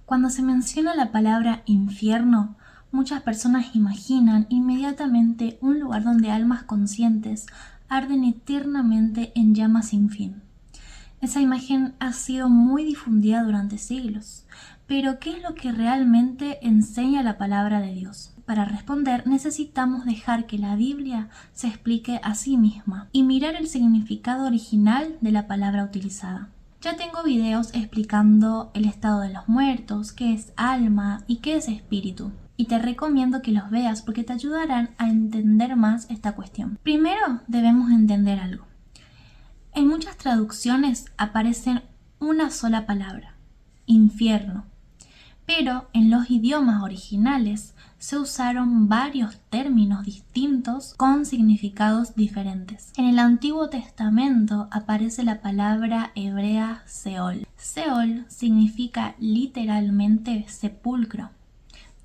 Cuando se menciona la palabra infierno, muchas personas imaginan inmediatamente un lugar donde almas conscientes arden eternamente en llamas sin fin. Esa imagen ha sido muy difundida durante siglos. Pero, ¿qué es lo que realmente enseña la palabra de Dios? Para responder, necesitamos dejar que la Biblia se explique a sí misma y mirar el significado original de la palabra utilizada. Ya tengo videos explicando el estado de los muertos, qué es alma y qué es espíritu. Y te recomiendo que los veas porque te ayudarán a entender más esta cuestión. Primero, debemos entender algo. En muchas traducciones aparece una sola palabra, infierno, pero en los idiomas originales se usaron varios términos distintos con significados diferentes. En el Antiguo Testamento aparece la palabra hebrea Seol. Seol significa literalmente sepulcro,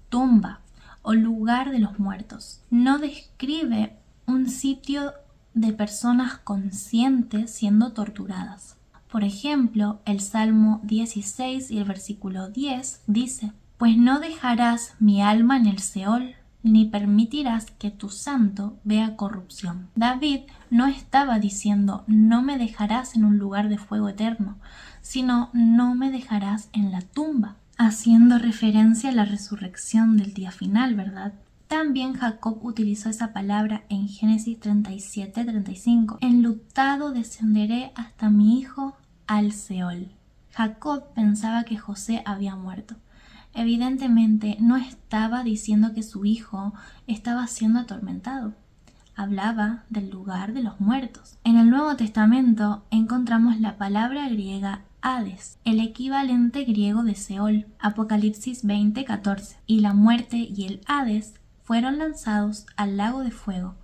tumba o lugar de los muertos. No describe un sitio de personas conscientes siendo torturadas. Por ejemplo, el Salmo 16 y el versículo 10 dice: «Pues no dejarás mi alma en el Seol, ni permitirás que tu santo vea corrupción». David no estaba diciendo «no me dejarás en un lugar de fuego eterno», sino «no me dejarás en la tumba», haciendo referencia a la resurrección del día final, ¿verdad? También Jacob utilizó esa palabra en Génesis 37-35. «Enlutado descenderé hasta mi hijo al Seol». Jacob pensaba que José había muerto. Evidentemente no estaba diciendo que su hijo estaba siendo atormentado. Hablaba del lugar de los muertos. En el Nuevo Testamento encontramos la palabra griega Hades, el equivalente griego de Seol, Apocalipsis 20:14. «Y la muerte y el Hades fueron lanzados al lago de fuego».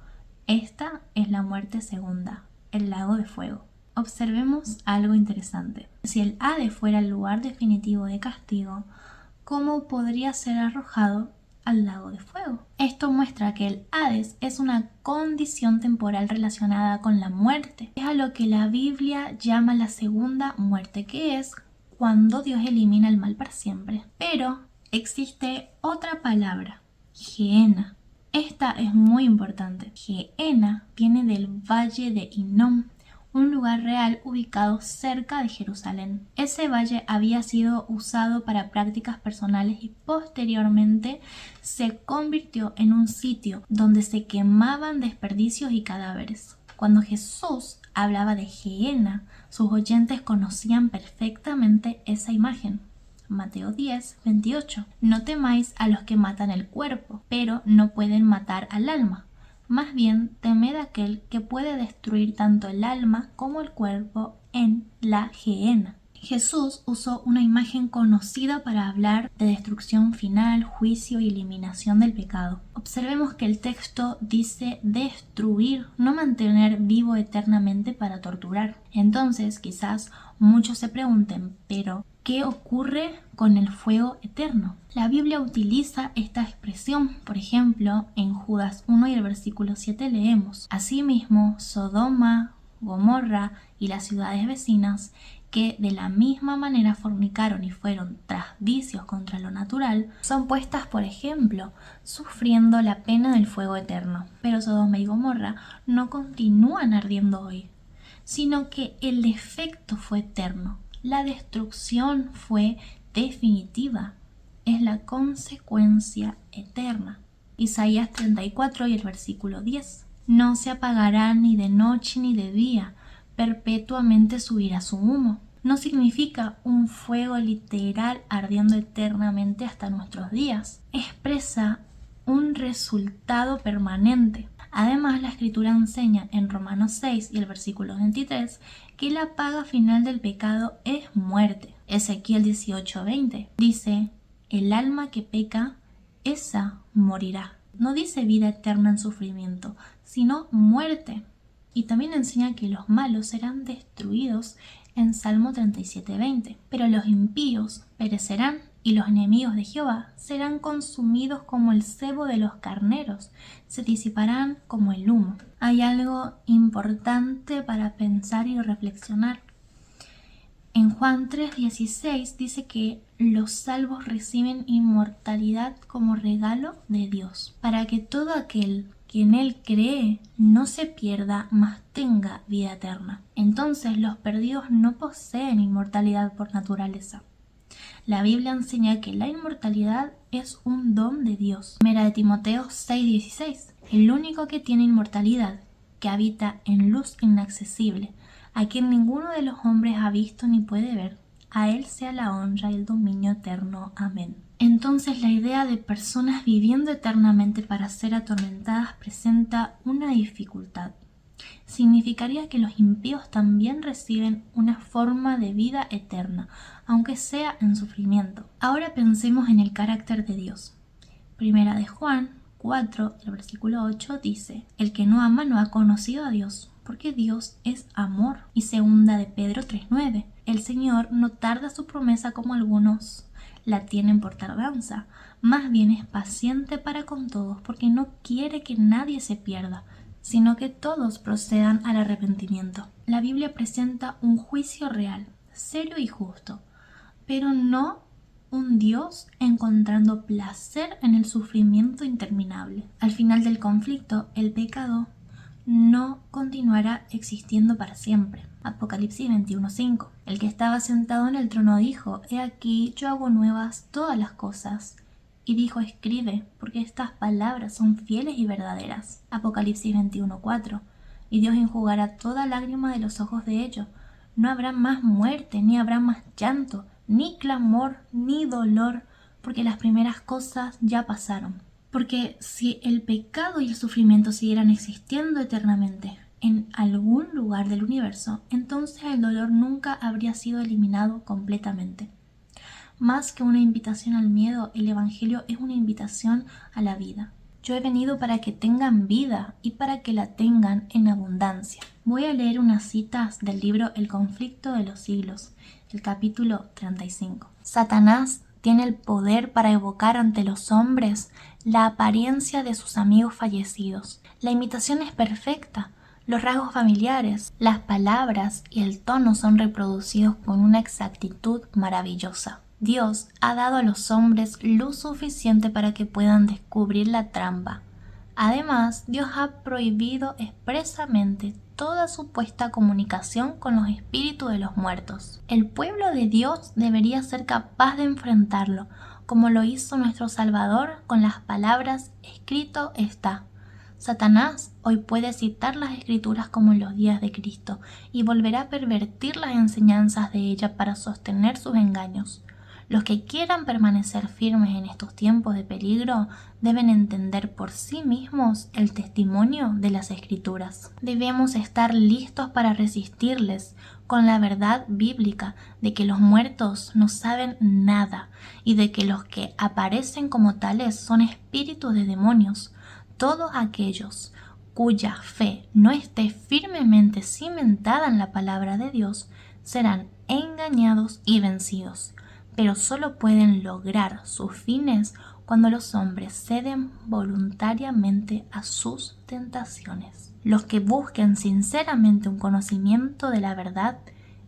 Esta es la muerte segunda, el lago de fuego. Observemos algo interesante. Si el Hades fuera el lugar definitivo de castigo, ¿cómo podría ser arrojado al lago de fuego? Esto muestra que el Hades es una condición temporal relacionada con la muerte. Es a lo que la Biblia llama la segunda muerte, que es cuando Dios elimina el mal para siempre. Pero existe otra palabra, Gehenna. Esta es muy importante. Gehenna viene del valle de Hinnom, un lugar real ubicado cerca de Jerusalén. Ese valle había sido usado para prácticas personales y posteriormente se convirtió en un sitio donde se quemaban desperdicios y cadáveres. Cuando Jesús hablaba de Gehenna, sus oyentes conocían perfectamente esa imagen. Mateo 10:28. «No temáis a los que matan el cuerpo, pero no pueden matar al alma. Más bien, temed a aquel que puede destruir tanto el alma como el cuerpo en la Gehenna». Jesús usó una imagen conocida para hablar de destrucción final, juicio y eliminación del pecado. Observemos que el texto dice destruir, no mantener vivo eternamente para torturar. Entonces, quizás muchos se pregunten, ¿pero qué ocurre con el fuego eterno? La Biblia utiliza esta expresión. Por ejemplo, en Judas 1 y el versículo 7 leemos: «Asimismo, Sodoma, Gomorra y las ciudades vecinas, que de la misma manera fornicaron y fueron tras vicios contra lo natural, son puestas por ejemplo, sufriendo la pena del fuego eterno». Pero Sodoma y Gomorra no continúan ardiendo hoy, sino que el defecto fue eterno. La destrucción fue definitiva. Es la consecuencia eterna. Isaías 34 y el versículo 10. «No se apagará ni de noche ni de día, perpetuamente subirá su humo». No significa un fuego literal ardiendo eternamente hasta nuestros días. Expresa un resultado permanente. Además, la Escritura enseña en Romanos 6 y el versículo 23 que la paga final del pecado es muerte. Ezequiel 18:20 dice: «El alma que peca, esa morirá». No dice vida eterna en sufrimiento, sino muerte. Y también enseña que los malos serán destruidos en Salmo 37:20. «Pero los impíos perecerán, y los enemigos de Jehová serán consumidos como el sebo de los carneros, se disiparán como el humo». Hay algo importante para pensar y reflexionar. En Juan 3:16 dice que los salvos reciben inmortalidad como regalo de Dios, para que todo aquel que en Él cree no se pierda, mas tenga vida eterna. Entonces los perdidos no poseen inmortalidad por naturaleza. La Biblia enseña que la inmortalidad es un don de Dios. Primera de Timoteo 6:16. El único que tiene inmortalidad, que habita en luz inaccesible, a quien ninguno de los hombres ha visto ni puede ver, a Él sea la honra y el dominio eterno. Amén. Entonces la idea de personas viviendo eternamente para ser atormentadas presenta una dificultad. Significaría que los impíos también reciben una forma de vida eterna, aunque sea en sufrimiento. Ahora pensemos en el carácter de Dios. Primera de Juan 4, el versículo 8 dice: el que no ama no ha conocido a Dios, porque Dios es amor. Y segunda de Pedro 3:9: el Señor no tarda su promesa como algunos la tienen por tardanza, más bien es paciente para con todos, porque no quiere que nadie se pierda, sino que todos procedan al arrepentimiento. La Biblia presenta un juicio real, serio y justo, pero no un Dios encontrando placer en el sufrimiento interminable. Al final del conflicto, el pecado no continuará existiendo para siempre. Apocalipsis 21:5. El que estaba sentado en el trono dijo: he aquí, yo hago nuevas todas las cosas. Y dijo: escribe, porque estas palabras son fieles y verdaderas. Apocalipsis 21:4. Y Dios enjugará toda lágrima de los ojos de ellos. No habrá más muerte, ni habrá más llanto, ni clamor, ni dolor, porque las primeras cosas ya pasaron. Porque si el pecado y el sufrimiento siguieran existiendo eternamente en algún lugar del universo, entonces el dolor nunca habría sido eliminado completamente. Más que una invitación al miedo, el Evangelio es una invitación a la vida. Yo he venido para que tengan vida y para que la tengan en abundancia. Voy a leer unas citas del libro El conflicto de los siglos, el capítulo 35. Satanás tiene el poder para evocar ante los hombres la apariencia de sus amigos fallecidos. La imitación es perfecta. Los rasgos familiares, las palabras y el tono son reproducidos con una exactitud maravillosa. Dios ha dado a los hombres luz suficiente para que puedan descubrir la trampa. Además, Dios ha prohibido expresamente toda supuesta comunicación con los espíritus de los muertos. El pueblo de Dios debería ser capaz de enfrentarlo, como lo hizo nuestro Salvador con las palabras: escrito está. Satanás hoy puede citar las Escrituras como en los días de Cristo y volverá a pervertir las enseñanzas de ella para sostener sus engaños. Los que quieran permanecer firmes en estos tiempos de peligro deben entender por sí mismos el testimonio de las Escrituras. Debemos estar listos para resistirles con la verdad bíblica de que los muertos no saben nada y de que los que aparecen como tales son espíritus de demonios. Todos aquellos cuya fe no esté firmemente cimentada en la palabra de Dios serán engañados y vencidos, pero solo pueden lograr sus fines cuando los hombres ceden voluntariamente a sus tentaciones. Los que busquen sinceramente un conocimiento de la verdad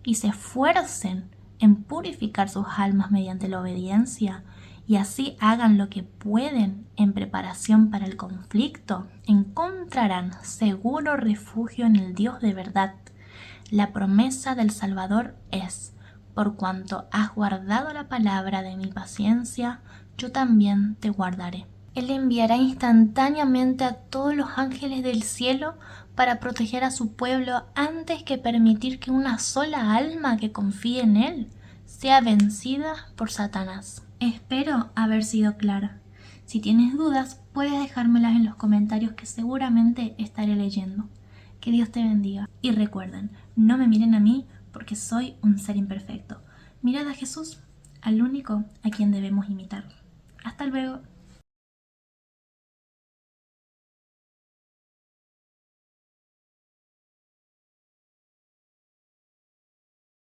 y se esfuercen en purificar sus almas mediante la obediencia, y así hagan lo que pueden en preparación para el conflicto, encontrarán seguro refugio en el Dios de verdad. La promesa del Salvador es: por cuanto has guardado la palabra de mi paciencia, yo también te guardaré. Él enviará instantáneamente a todos los ángeles del cielo para proteger a su pueblo antes que permitir que una sola alma que confíe en Él sea vencida por Satanás. Espero haber sido clara. Si tienes dudas, puedes dejármelas en los comentarios que seguramente estaré leyendo. Que Dios te bendiga. Y recuerden, no me miren a mí porque soy un ser imperfecto. Mirad a Jesús, al único a quien debemos imitar. Hasta luego.